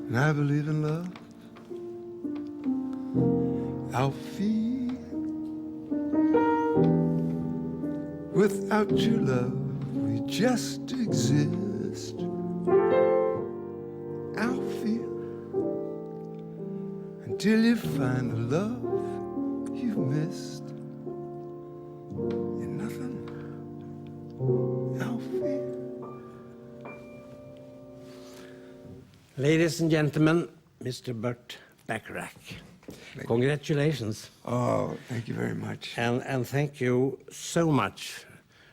And I believe in love. Alfie, without your love, we just exist. Alfie, until you find the love you've missed. You're nothing, Alfie. Ladies and gentlemen, Mr. Burt Bacharach. Congratulations. Oh, thank you very much. And thank you so much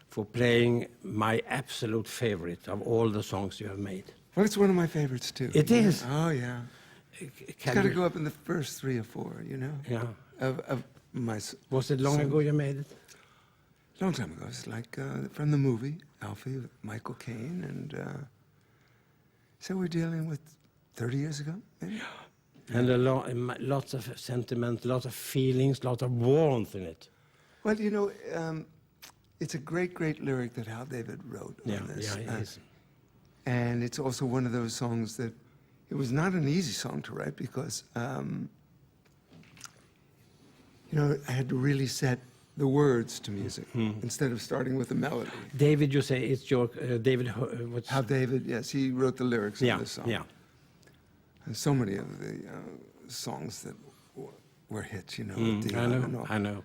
for playing my absolute favorite of all the songs you have made. Well, it's one of my favorites, too. It is? Oh, yeah. It's got to go up in the first 3 or 4, you know? Yeah. Of my... Was it long ago you made it? Long time ago. It's like from the movie, Alfie, with Michael Caine. And so we're dealing with 30 years ago, maybe? And lots of sentiment, lots of feelings, lots of warmth in it. Well, you know, it's a great, great lyric that Hal David wrote on this. Yeah, it is. And it's also one of those songs that, it was not an easy song to write because, you know, I had to really set the words to music instead of starting with a melody. David, you say it's your, David, what's... Hal David, yes, he wrote the lyrics of this song. Yeah. And so many of the songs that were hits, you know. I know.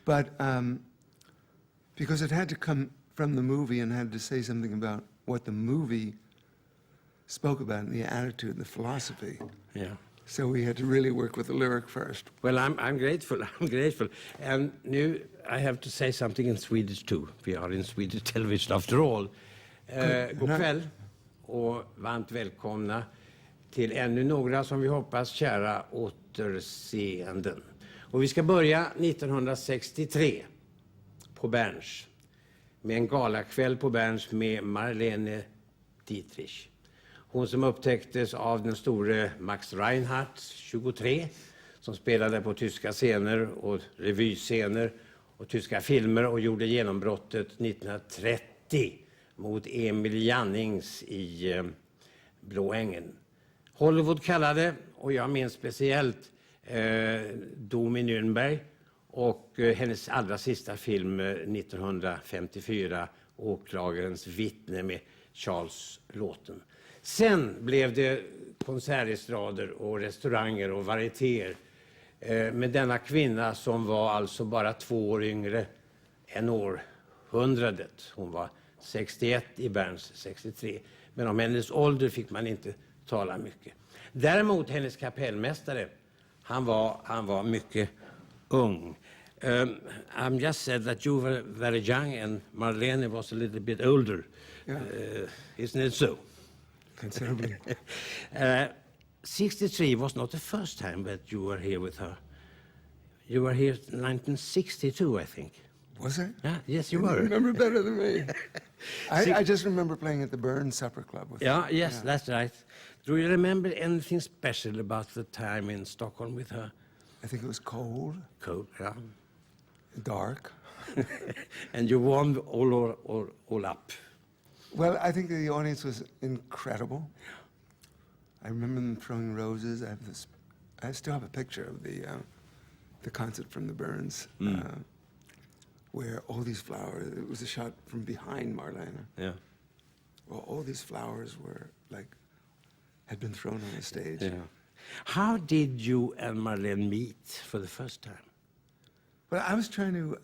But because it had to come from the movie and had to say something about what the movie spoke about and the attitude, the philosophy. Yeah. So we had to really work with the lyric first. Well, I'm grateful. I'm grateful. And now I have to say something in Swedish too. We are in Swedish television after all. God kväll och varmt välkomna till ännu några som vi hoppas kära återseenden. Och vi ska börja 1963 på Berns. Med en galakväll på Berns med Marlene Dietrich. Hon som upptäcktes av den store Max Reinhardt, 23, som spelade på tyska scener och revyscener och tyska filmer och gjorde genombrottet 1930 mot Emil Jannings i Blå ängen. Hollywood kallade, och jag minns speciellt, Dom i Nürnberg och hennes allra sista film 1954, Åklagarens vittne med Charles Lawton. Sen blev det konsertestrader och restauranger och varietéer med denna kvinna som var alltså bara 2 år yngre än århundradet. Hon var 61 i Berns 63. Men om hennes ålder fick man inte tala mycket. Däremot hennes kapellmästare, han var mycket ung. I'm just said that you were very young and Marlene was a little bit older. Yeah. Isn't it so? Considerably. 63 was not the first time that you were here with her. You were here in 1962, I think. Was I? Yeah, yes, you were. You remember better than me. I just remember playing at the Berns Supper Club with her. Yes, that's right. Do you remember anything special about the time in Stockholm with her? I think it was cold. Cold, yeah. Dark. And you warmed all up. Well, I think the audience was incredible. I remember them throwing roses. I still have a picture of the concert from the Berns, where all these flowers. It was a shot from behind Marlene. Yeah. Well, all these flowers were had been thrown on the stage. Yeah. How did you and Marlene meet for the first time? Well, I was trying to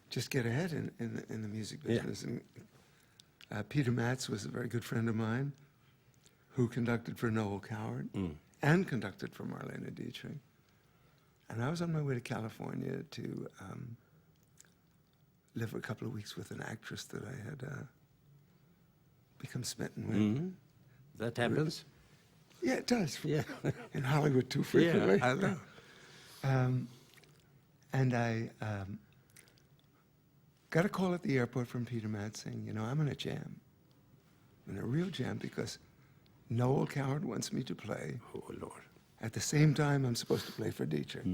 just get ahead in the music business, and Peter Matz was a very good friend of mine, who conducted for Noel Coward and conducted for Marlene Dietrich. And I was on my way to California to live for a couple of weeks with an actress that I had become smitten with. That happens? Yeah, it does. Yeah. In Hollywood too frequently. Yeah, I know. And I got a call at the airport from Peter Matz saying, you know, I'm in a jam. I'm in a real jam because Noel Coward wants me to play. Oh, Lord. At the same time, I'm supposed to play for Dietrich.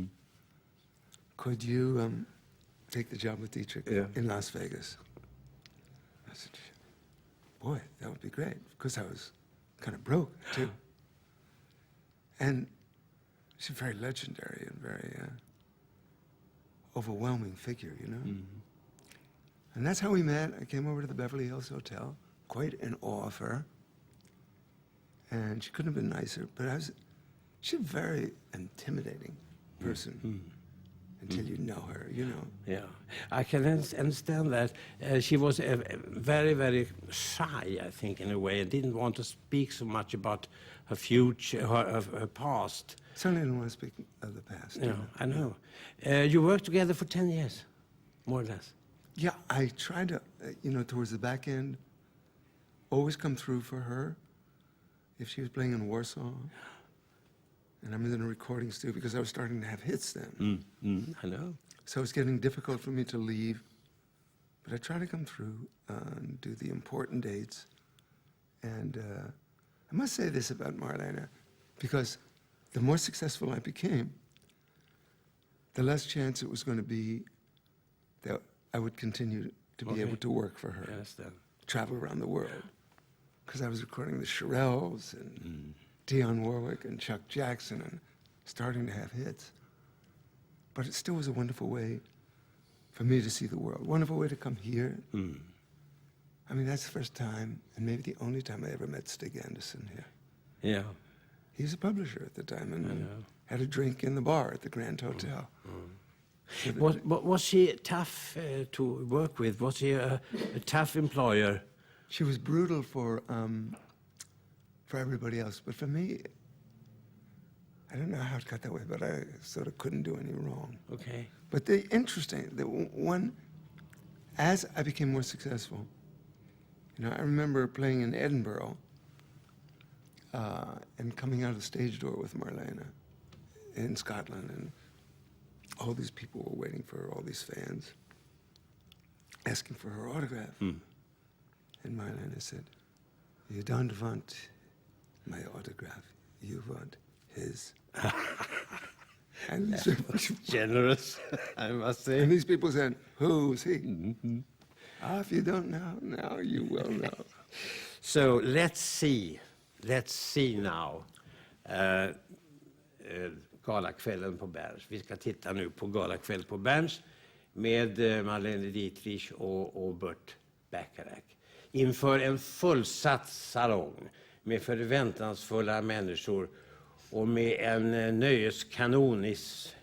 Could you take the job with Dietrich in Las Vegas? I said, boy, that would be great, because I was kind of broke, too. And she's a very legendary and very overwhelming figure, you know? And that's how we met. I came over to the Beverly Hills Hotel, quite in awe of her. And she couldn't have been nicer, but she's a very intimidating person until you know her, you know. Yeah, I can understand that. She was very, very shy, I think, in a way, and didn't want to speak so much about her future, her past. Certainly didn't want to speak of the past. Yeah, I know. You worked together for 10 years, more or less. Yeah, I tried to, towards the back end, always come through for her. If she was playing in Warsaw, and I'm in a recording studio because I was starting to have hits then. I know. So it was getting difficult for me to leave, but I try to come through and do the important dates. And I must say this about Marlene, because the more successful I became, the less chance it was going to be that I would continue to be able to work for her, travel around the world. Because I was recording the Shirelles and Dionne Warwick and Chuck Jackson and starting to have hits. But it still was a wonderful way for me to see the world. Wonderful way to come here. I mean, that's the first time, and maybe the only time I ever met Stig Anderson here. Yeah. He was a publisher at the time and had a drink in the bar at the Grand Hotel. So Was she tough to work with? Was she a tough employer? she was brutal for everybody else, but for me, I don't know how it got that way, but I sort of couldn't do any wrong. Okay. But as I became more successful, I remember playing in Edinburgh and coming out of the stage door with Marlene in Scotland, and all these people were waiting for her, all these fans, asking for her autograph. And Marlene said, "You don't want my autograph, you want his." And Generous, I must say. and these people said, "Who's he?" If you don't know, now you will know. So let's see now. Galakvällen på Berns. Vi ska titta nu på Galakväll på Berns med Marlene Dietrich och Burt Bacharach. Inför en fullsatt salong med förväntansfulla människor och med en nöjeskanonis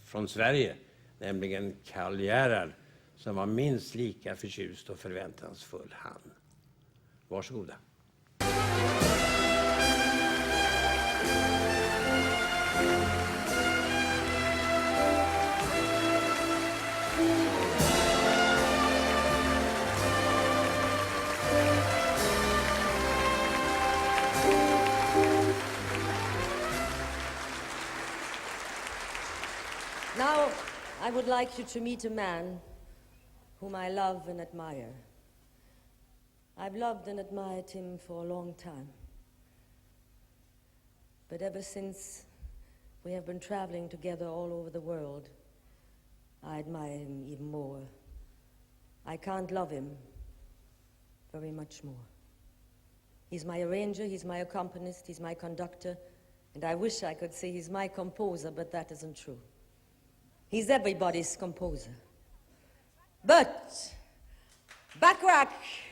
från Sverige, nämligen Karl Gerhard, som var minst lika förtjust och förväntansfull han. Varsågoda. Now, I would like you to meet a man whom I love and admire. I've loved and admired him for a long time. But ever since we have been traveling together all over the world, I admire him even more. I can't love him very much more. He's my arranger, he's my accompanist, he's my conductor, and I wish I could say he's my composer, but that isn't true. He's everybody's composer. Burt Bacharach.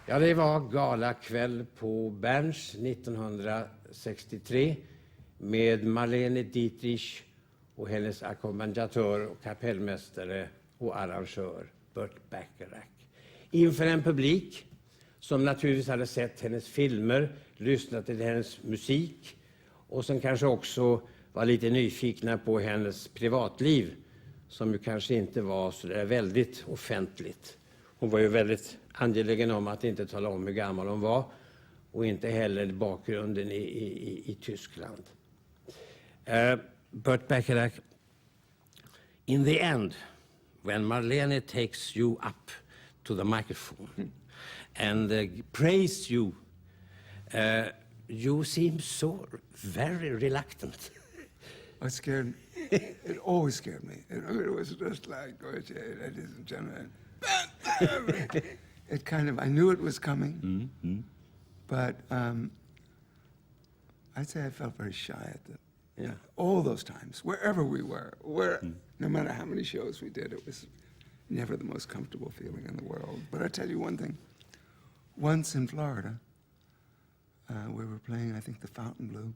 Ja, det var galakväll på Berns 1963 med Marlene Dietrich och hennes ackompanjatör och kapellmästare och arrangör Burt Bacharach. Inför en publik som naturligtvis hade sett hennes filmer, lyssnat till hennes musik och som kanske också var lite nyfikna på hennes privatliv, som ju kanske inte var så där väldigt offentligt. Hon var ju väldigt angelägen om att inte tala om hur gammal hon var och inte heller bakgrunden i Tyskland. Burt Bacharach, in the end, when Marlene takes you up to the microphone and praise you, you seem so very reluctant. It scared me. It always scared me. It was just like, ladies and gentlemen. It kind of, I knew it was coming, but I'd say I felt very shy at all those times, wherever we were, no matter how many shows we did, it was never the most comfortable feeling in the world. But I tell you one thing, once in Florida, we were playing, I think, the Fontainebleau,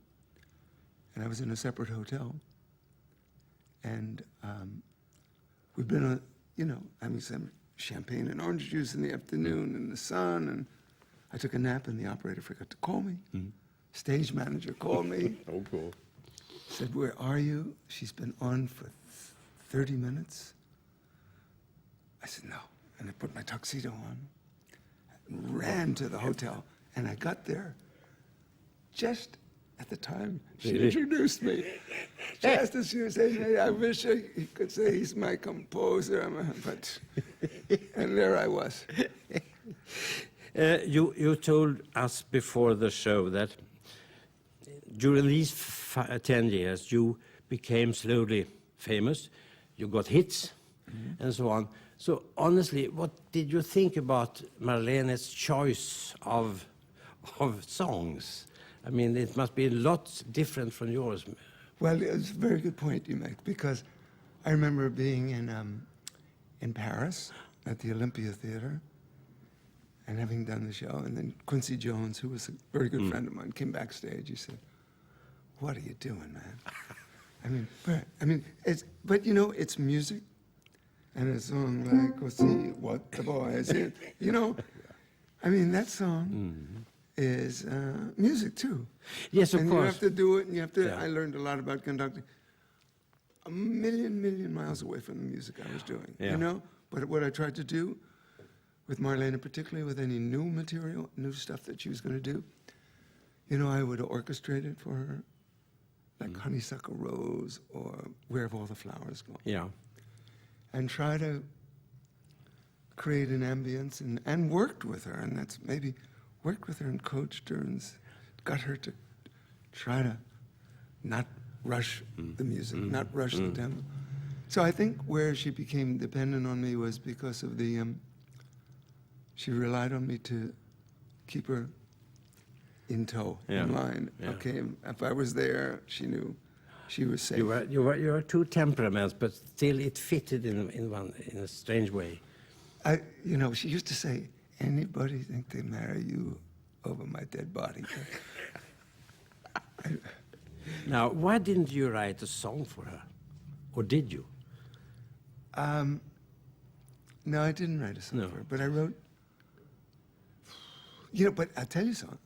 and I was in a separate hotel, and we'd been, having some champagne and orange juice in the afternoon in the sun, and I took a nap, and the operator forgot to call me. Stage manager called me. Oh, cool. Said, "Where are you?" She's been on for 30 minutes. I said, "No." And I put my tuxedo on, and ran to the hotel, and I got there just at the time she introduced me. Just as she was saying, "Hey, I wish I could say he's my composer," but and there I was. You told us before the show that during these 10 years you became slowly famous, you got hits, and so on. So honestly, what did you think about Marlene's choice of songs? I mean, it must be lots different from yours. Well, it's a very good point you make, because I remember being in Paris at the Olympia Theater and having done the show, and then Quincy Jones, who was a very good friend of mine, came backstage. He said, "What are you doing, man?" But it's music, and a song like "Go See What the Boys," that song is music too. Yes, of and course. You have to do it, and you have to. Yeah. I learned a lot about conducting. A million miles away from the music I was doing, But what I tried to do with Marlene, particularly with any new material, new stuff that she was going to do, I would orchestrate it for her, like Honeysuckle Rose or Where Have All the Flowers Gone? Yeah. And try to create an ambience and worked with her, and that's maybe worked with her and coached her and got her to try to not rush the music, not rush the tempo. So I think where she became dependent on me was because of she relied on me to keep her in tow, in line. Yeah. Okay, if I was there, she knew she was safe. You were two temperaments, but still it fitted in a strange way. She used to say, "Anybody think they marry you over my dead body?" Now, why didn't you write a song for her, or did you? No, I didn't write a song for her, but I wrote. But I'll tell you something.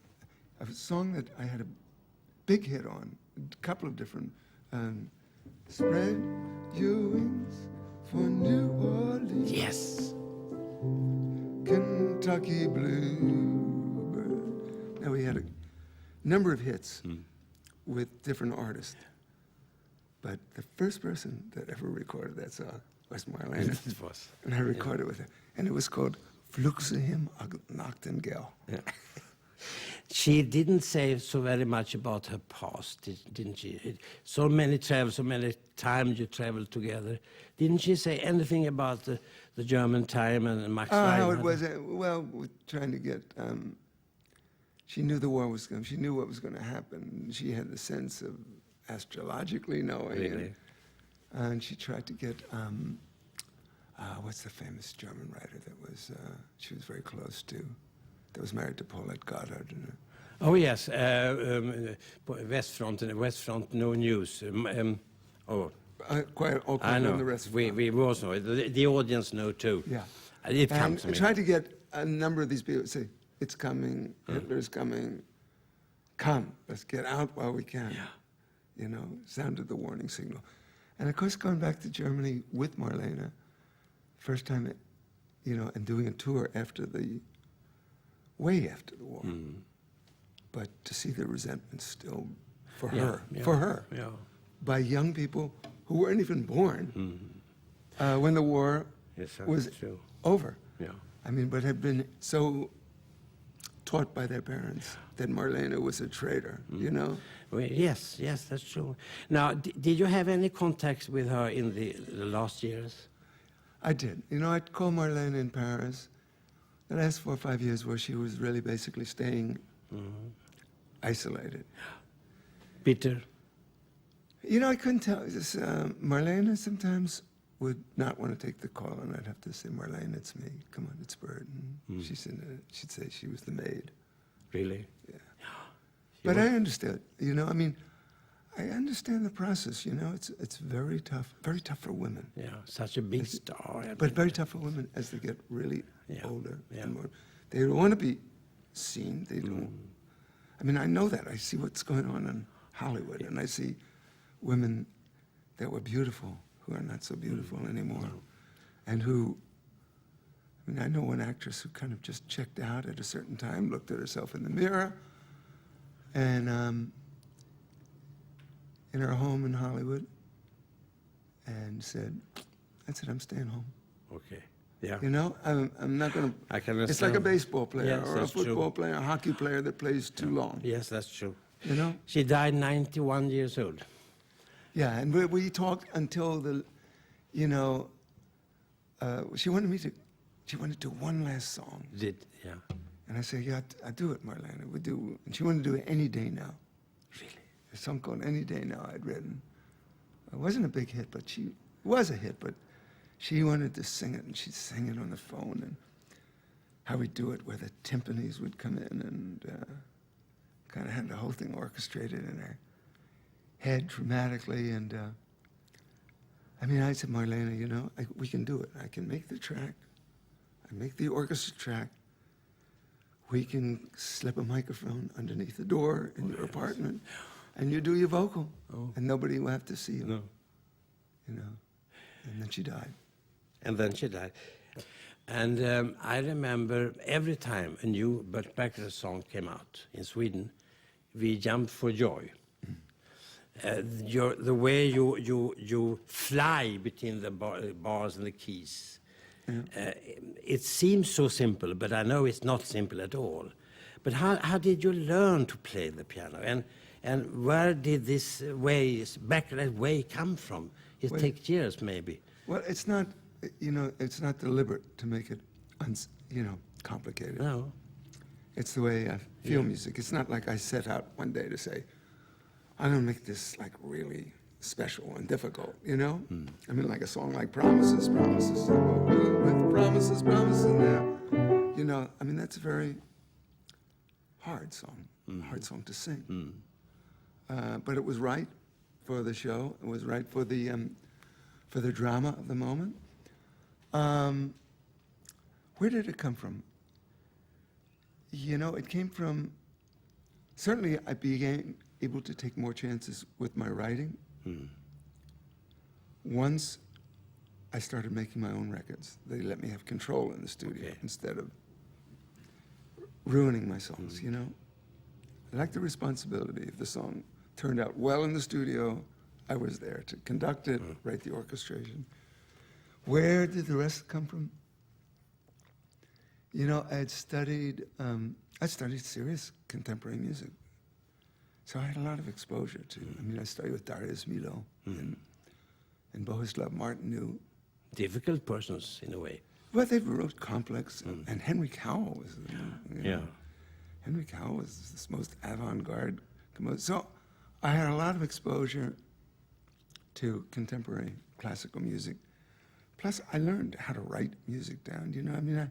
A song that I had a big hit on, a couple of different. Spread your wings for New Orleans. Yes. Kentucky Bluebird. Now we had a number of hits with different artists, but the first person that ever recorded that song was Marlene. It was. And I recorded with her, and it was called "Fluxehim Nachtengel." Yeah. She didn't say so very much about her past, didn't she? So many times you traveled together. Didn't she say anything about the German time and Max Reinhardt? How it was, with trying to get, she knew the war was coming. She knew what was going to happen. She had the sense of astrologically knowing. Really? And she tried to get, what's the famous German writer that was, she was very close to? That was married to Paulette Goddard. Oh yes, Westfront, no news. Quite all I know. the rest. We also know. The audience know too. Yeah, it comes to me. I tried to get a number of these people to say, "It's coming. Hitler's coming. Come, let's get out while we can." Yeah. Sounded the warning signal, and of course, going back to Germany with Marlene, first time, and doing a tour way after the war. But to see the resentment still for her, by young people who weren't even born. when the war Yes, that's was true. over. Yeah. I mean, but had been so taught by their parents that Marlene was a traitor, you know? Well, yes, that's true. Now, did you have any contacts with her in the last years? I did. You know, I'd call Marlene in Paris the last 4 or 5 years where she was really basically staying isolated. Bitter? You know, I couldn't tell. This, Marlene sometimes would not want to take the call, and I'd have to say, Marlene, it's me. Come on, it's Burt. And she'd say she was the maid. Really? Yeah. But I understood, you know, I mean, I understand the process, you know, it's very tough for women. Yeah, such a big star. But very tough for women as they get really older. Yeah. And more. They don't want to be seen. They don't. I mean, I know that. I see what's going on in Hollywood, and I see women that were beautiful who are not so beautiful anymore, and who. I mean, I know one actress who kind of just checked out at a certain time, looked at herself in the mirror, and in her home in Hollywood, and said, "That's it. I'm staying home." Okay. Yeah. You know, I'm not going to. I can It's like a baseball player Yes, or a that's football true. player, a hockey player that plays too long. Yes, that's true. You know. She died 91 years old. Yeah, and we talked until the, you know, she wanted to do one last song, Yeah. and I said, "Yeah, I do it, Marlene. We do." And she wanted to do it Any Day Now. Really? A song called Any Day Now I'd written. It wasn't a big hit, but it was a hit, but she wanted to sing it, and she'd sing it on the phone, and how we'd do it, where the timpanis would come in, and kind of had the whole thing orchestrated in her head dramatically, and I mean, I said, Marlene, you know, we can do it. I can make the track. I make the orchestra track. We can slip a microphone underneath the door in your apartment, and you do your vocal, and nobody will have to see you. No. You know, and then she died. And then she died. And I remember every time a new Burt Bacharach song came out in Sweden, we jumped for joy. The way you fly between the bars and the keys. It seems so simple, but I know it's not simple at all. But how did you learn to play the piano? And where did this Bacharach way come from? It takes years, maybe. Well, it's not, you know, it's not deliberate to make it, you know, complicated. No. It's the way I feel music. It's not like I set out one day to say, I'm going to make this like really special and difficult, you know? I mean, like a song like Promises, Promises, with Promises, Promises now. You know, I mean, that's a very hard song to sing. But it was right for the show. It was right for the drama of the moment. Where did it come from? You know, it came from, certainly I began able to take more chances with my writing. Once I started making my own records, they let me have control in the studio instead of ruining my songs, you know? I like the responsibility. If the song turned out well in the studio, I was there to conduct it, write the orchestration. Where did the rest come from? You know, I studied serious contemporary music. So I had a lot of exposure to, I mean, I studied with Darius Milhaud and Bohuslav Martinu. Difficult persons, in a way. Well, they wrote complex, and Henry Cowell was, you know, Henry Cowell was this most avant-garde composer. So I had a lot of exposure to contemporary classical music. Plus, I learned how to write music down. You know, I mean,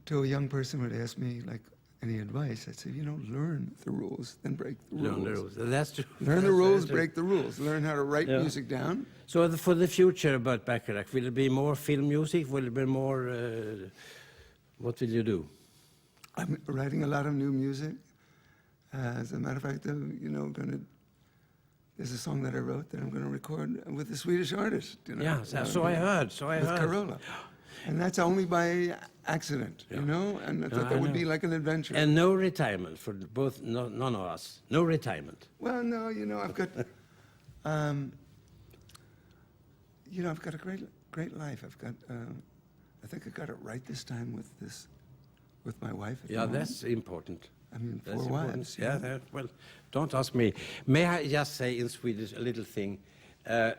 to a young person would ask me, like, any advice, I'd say, you know, learn the rules, then break the rules. Learn the rules. That's true. Learn the rules, break the rules. Learn how to write music down. So for the future about Bacharach, will it be more film music? Will it be more, what will you do? I'm writing a lot of new music. As a matter of fact, I'm, you know, there's a song that I wrote that I'm going to record with a Swedish artist. You know, Yeah, so I heard. with Carola. And that's only by accident, you know? And I thought that would be like an adventure. And no retirement for both, none of us. No retirement. Well, no, you know, I've got, you know, I've got a great life. I've got, I think I got it right this time with my wife. Yeah, that's important. I mean, That's 4 important. wives. Yeah, well, don't ask me. May I just say in Swedish a little thing?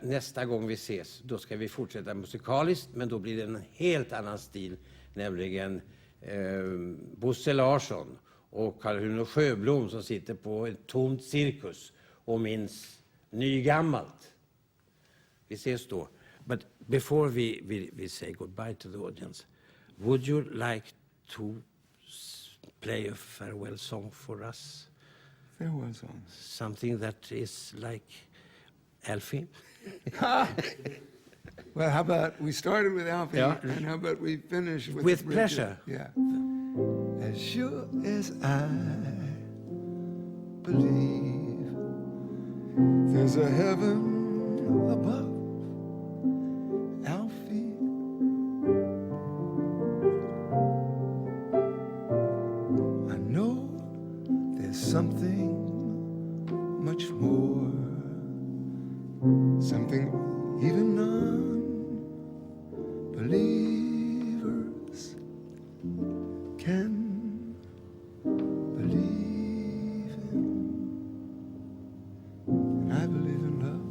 Nästa gång vi ses, då ska vi fortsätta musikaliskt, men då blir det en helt annan stil, nämligen Bosse Larsson och Karl-Huno Sjöblom som sitter på ett tomt cirkus och minns nygammalt. Vi ses då. But before we say goodbye to the audience, would you like to play a farewell song for us? Farewell song. Something that is like Alfie? Well, how about we started with Alfie, Yeah. and how about we finish with With Bridget? pleasure. Yeah. As sure as I believe there's a heaven above, Alfie, I know there's something much more, something even non-believers can believe in. And I believe in love.